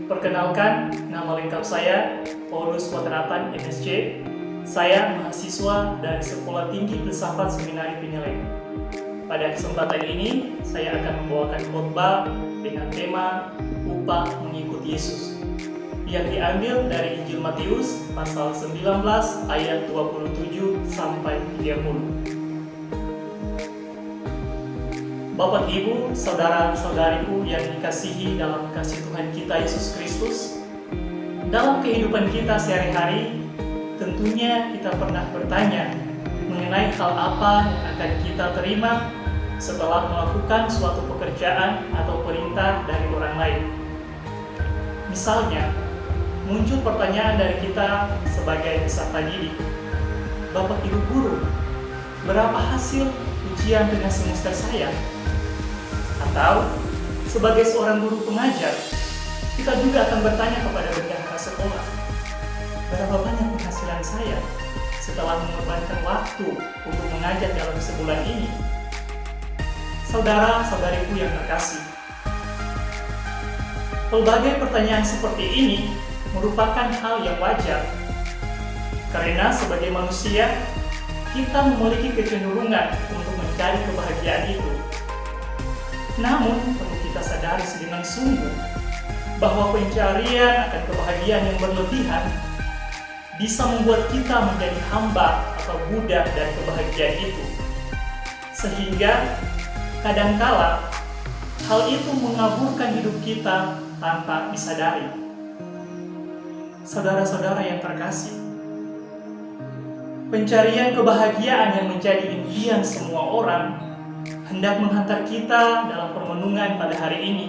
Perkenalkan, nama lengkap saya Paulus Wateratan, MSc. Saya mahasiswa dari Sekolah Tinggi Filsafat Seminari Pinileng. Pada kesempatan ini, saya akan membawakan khotbah dengan tema upah mengikuti Yesus, yang diambil dari Injil Matius pasal 19 ayat 27 sampai 30. Bapak, Ibu, saudara-saudariku yang dikasihi dalam kasih Tuhan kita Yesus Kristus, dalam kehidupan kita sehari-hari, tentunya kita pernah bertanya mengenai hal apa yang akan kita terima setelah melakukan suatu pekerjaan atau perintah dari orang lain. Misalnya, muncul pertanyaan dari kita sebagai peserta didik, Bapak Ibu guru, berapa hasil ujian dengan semester saya? Atau, sebagai seorang guru pengajar, kita juga akan bertanya kepada bendahara sekolah, berapa banyak penghasilan saya setelah mengorbankan waktu untuk mengajar dalam sebulan ini? Saudara-saudariku yang terkasih, pelbagai pertanyaan seperti ini merupakan hal yang wajar, karena sebagai manusia, kita memiliki kecenderungan untuk mencari kebahagiaan itu. Namun, perlu kita sadari dengan sungguh bahwa pencarian akan kebahagiaan yang berlebihan bisa membuat kita menjadi hamba atau budak dari kebahagiaan itu. Sehingga, kadangkala, hal itu mengaburkan hidup kita tanpa disadari. Saudara-saudara yang terkasih, pencarian kebahagiaan yang menjadi impian semua orang hendak menghantar kita dalam permenungan pada hari ini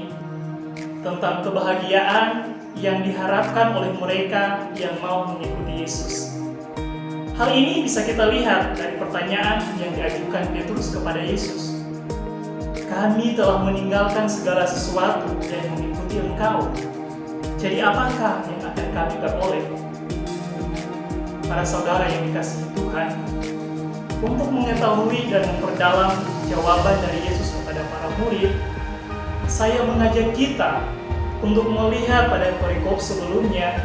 tentang kebahagiaan yang diharapkan oleh mereka yang mau mengikuti Yesus. Hal ini bisa kita lihat dari pertanyaan yang diajukan Petrus kepada Yesus. Kami telah meninggalkan segala sesuatu dan mengikuti Engkau. Jadi apakah yang akan kami peroleh? Para saudara yang dikasihi Tuhan, untuk mengetahui dan memperdalam jawaban dari Yesus kepada para murid, saya mengajak kita untuk melihat pada perikop sebelumnya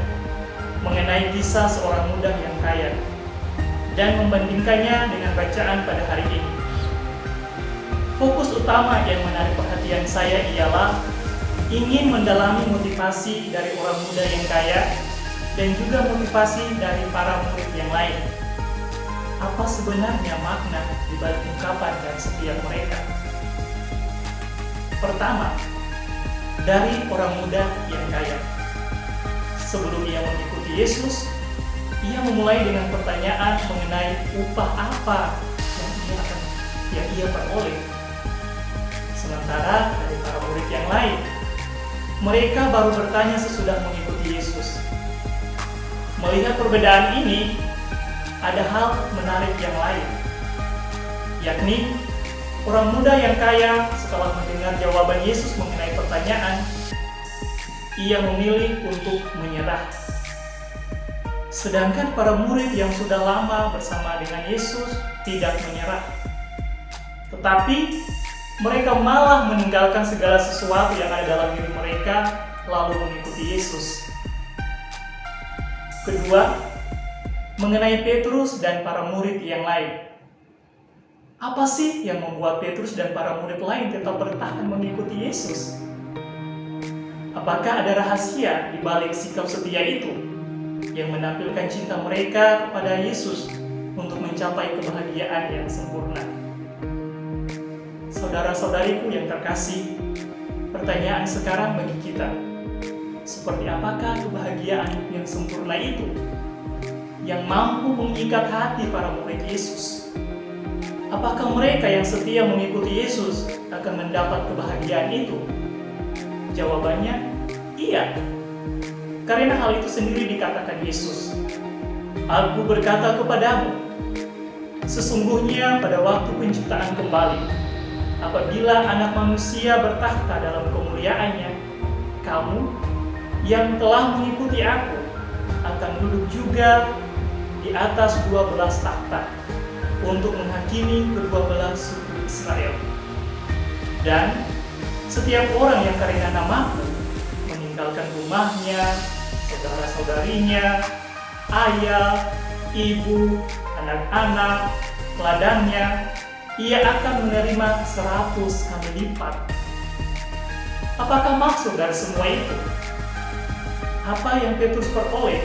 mengenai kisah seorang muda yang kaya dan membandingkannya dengan bacaan pada hari ini. Fokus utama yang menarik perhatian saya ialah ingin mendalami motivasi dari orang muda yang kaya dan juga motivasi dari para murid yang lain. Apa sebenarnya makna di balik ungkapan dan setiap mereka? Pertama, dari orang muda yang kaya. Sebelum ia mengikuti Yesus, ia memulai dengan pertanyaan mengenai upah apa yang ia peroleh. Sementara dari para murid yang lain, mereka baru bertanya sesudah mengikuti Yesus. Melihat perbedaan ini, ada hal menarik yang lain, yakni orang muda yang kaya setelah mendengar jawaban Yesus mengenai pertanyaan, ia memilih untuk menyerah. Sedangkan para murid yang sudah lama bersama dengan Yesus tidak menyerah, tetapi mereka malah meninggalkan segala sesuatu yang ada dalam diri mereka lalu mengikuti Yesus. Kedua, mengenai Petrus dan para murid yang lain. Apa sih yang membuat Petrus dan para murid lain tetap bertahan mengikuti Yesus? Apakah ada rahasia di balik sikap setia itu yang menampilkan cinta mereka kepada Yesus untuk mencapai kebahagiaan yang sempurna? Saudara-saudariku yang terkasih, pertanyaan sekarang bagi kita, seperti apakah kebahagiaan yang sempurna itu yang mampu mengikat hati para murid Yesus? Apakah mereka yang setia mengikuti Yesus akan mendapat kebahagiaan itu? Jawabannya, iya. Karena hal itu sendiri dikatakan Yesus. Aku berkata kepadamu, sesungguhnya pada waktu penciptaan kembali, apabila Anak Manusia bertakhta dalam kemuliaannya, kamu yang telah mengikuti aku akan duduk juga di atas 12 takhta untuk menghakimi kedua belah suku Israel. Dan setiap orang yang karena namaku meninggalkan rumahnya, saudara-saudarinya, ayah, ibu, anak-anak, ladangnya, ia akan menerima 100 kali lipat. Apakah maksud dari semua itu? Apa yang Petrus peroleh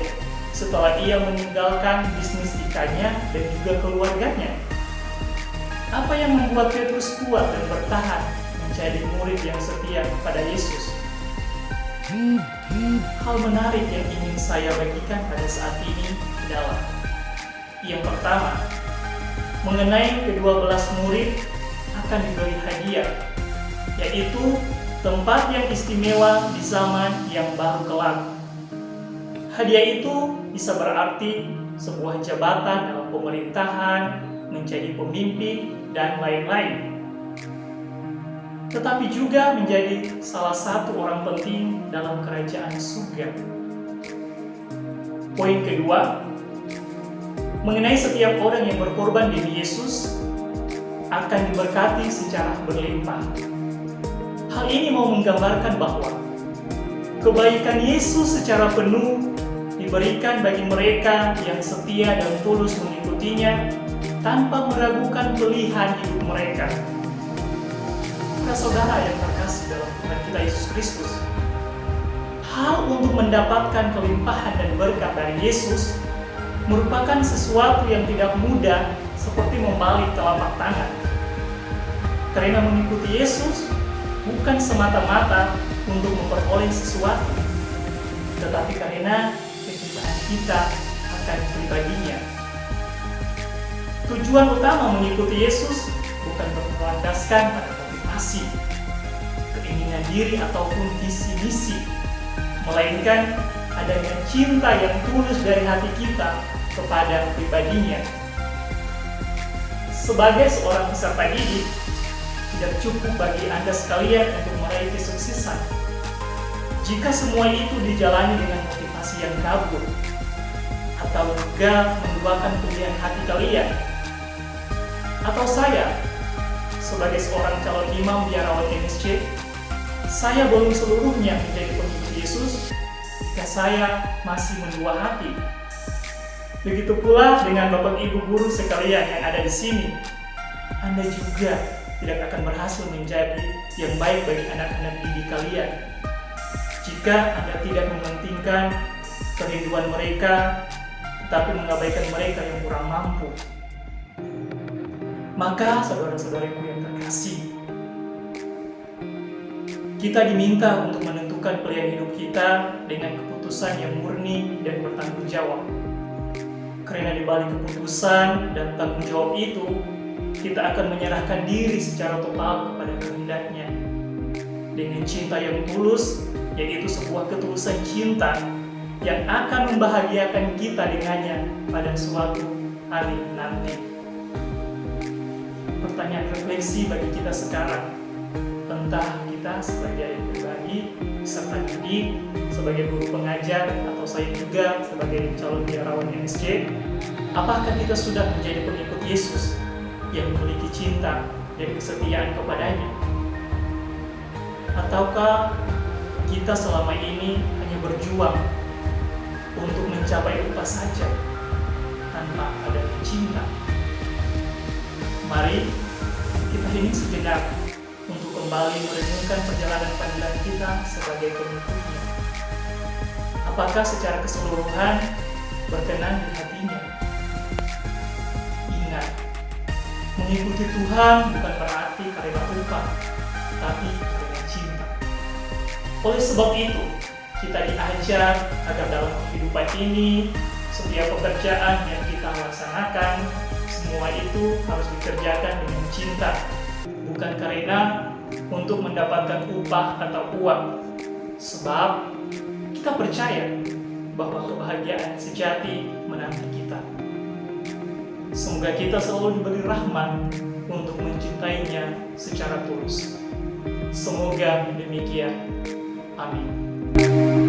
setelah ia meninggalkan bisnis ikannya dan juga keluarganya? Apa yang membuat Petrus kuat dan bertahan menjadi murid yang setia kepada Yesus? Hal menarik yang ingin saya bagikan pada saat ini adalah yang pertama, mengenai ke-12 murid akan diberi hadiah, yaitu tempat yang istimewa di zaman yang baru kelak. Hadiah itu bisa berarti sebuah jabatan dalam pemerintahan, menjadi pemimpin, dan lain-lain. Tetapi juga menjadi salah satu orang penting dalam kerajaan surga. Poin kedua, mengenai setiap orang yang berkorban demi Yesus akan diberkati secara berlimpah. Hal ini mau menggambarkan bahwa kebaikan Yesus secara penuh diberikan bagi mereka yang setia dan tulus mengikutinya tanpa meragukan pilihan hidup mereka. Saudara yang terkasih dalam Tuhan kita Yesus Kristus, hal untuk mendapatkan kelimpahan dan berkat dari Yesus merupakan sesuatu yang tidak mudah seperti membalik telapak tangan. Karena mengikuti Yesus bukan semata-mata untuk memperoleh sesuatu, tetapi karena kecintaan kita akan pribadinya. Tujuan utama mengikuti Yesus bukan berlandaskan pada motivasi, keinginan diri ataupun visi misi, melainkan adanya cinta yang tulus dari hati kita kepada pribadinya. Sebagai seorang peserta didik, tidak cukup bagi Anda sekalian untuk meraih kesuksesan jika semua itu dijalani dengan motivasi yang kabur atau juga menuakan pilihan hati kalian. Atau saya, sebagai seorang calon imam biarawan MSC, saya belum seluruhnya menjadi pengikut Yesus jika saya masih mendua hati. Begitu pula dengan Bapak Ibu guru sekalian yang ada di sini. Anda juga tidak akan berhasil menjadi yang baik bagi anak-anak didik kalian jika Anda tidak mementingkan kerinduan mereka, tetapi mengabaikan mereka yang kurang mampu. Maka saudara-saudariku yang terkasih, kita diminta untuk menentukan pilihan hidup kita dengan keputusan yang murni dan bertanggung jawab. Karena di balik keputusan dan tanggung jawab itu, kita akan menyerahkan diri secara total kepada kehendaknya. Dengan cinta yang tulus, yaitu sebuah ketulusan cinta yang akan membahagiakan kita dengannya pada suatu hari nanti. Pertanyaan refleksi bagi kita sekarang, entah kita sebagai pribadi, peserta didik, sebagai guru pengajar, atau saya juga sebagai calon biarawan MSC, apakah kita sudah menjadi pengikut Yesus yang memiliki cinta dan kesetiaan kepadanya? Ataukah kita selama ini hanya berjuang untuk mencapai upah saja tanpa adanya cinta? Mari kita hening sejenak untuk kembali merenungkan perjalanan pandangan kita sebagai pengikutnya. Apakah secara keseluruhan berkenan di hatinya? Ingat, mengikuti Tuhan bukan berarti karena upah, tapi karena cinta. Oleh sebab itu, kita diajar agar dalam kehidupan ini, setiap pekerjaan yang kita laksanakan, semua itu harus dikerjakan dengan cinta, bukan karena untuk mendapatkan upah atau uang. Sebab kita percaya bahwa kebahagiaan sejati menanti kita. Semoga kita selalu diberi rahmat untuk mencintainya secara tulus. Semoga demikian. Amin.